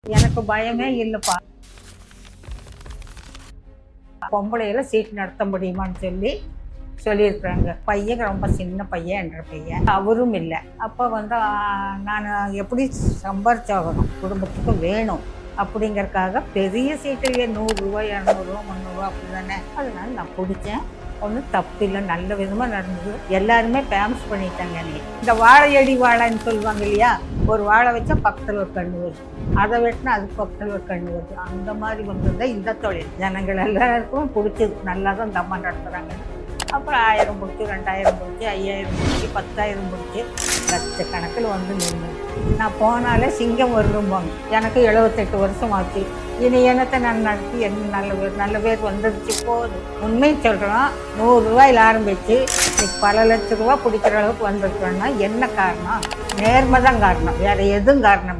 எனக்கு பயமே இல்லைப்பா. பொம்பளையில சீட் நடத்த முடியுமான்னு சொல்லியிருக்கிறாங்க. பையன் ரொம்ப சின்ன பையன், என்ற பையன், அவரும் இல்லை. அப்போ நான் எப்படி சம்பாரிச்சாகணும், குடும்பத்துக்கு வேணும் அப்படிங்கறக்காக பெரிய சீட்டிலேயே 100 ரூபா 200 ரூபா 300 அப்படி தானே. அதனால நான் பிடிச்சேன். ஒன்றும் தப்பு இல்லை, நல்ல விதமாக நடந்தது. எல்லாருமே ஃபேமஸ் பண்ணிட்டாங்க. நீ இந்த வாழையடி வாழைன்னு சொல்லுவாங்க இல்லையா, ஒரு வாழை வச்சா பக்கத்தில் ஒரு கண்ணு வருது, அதை வெட்டினா அதுக்கு பக்கத்தில் ஒரு கண்ணு வருது. அந்த மாதிரி வந்தது இந்த தொழில். ஜனங்கள் எல்லாருக்கும் பிடிச்சது. நல்லா தான் இந்த அம்மா நடத்துகிறாங்க. அப்புறம் 1000 பிடிச்சி, 2000 பிடிச்சி, 5000 பிடிச்சி, 10,000 பிடிச்சி, லட்சக்கணக்கில் நின்று. நான் போனாலே சிங்கம் வரும்போங்க. எனக்கு 78 வருஷம் ஆச்சு. இனி என்னத்தை நான் நடத்தி என்ன நல்ல பேர் வந்துடுச்சு போதும். உண்மையை சொல்கிறோம். 100 ரூபாயில் ஆரம்பித்து இன்னைக்கு பல லட்ச ரூபா பிடிக்கிற அளவுக்கு வந்திருக்கிறோன்னா என்ன காரணம்? நேர்மை தான் காரணம், வேறு எதுவும் காரணம் இல்லை.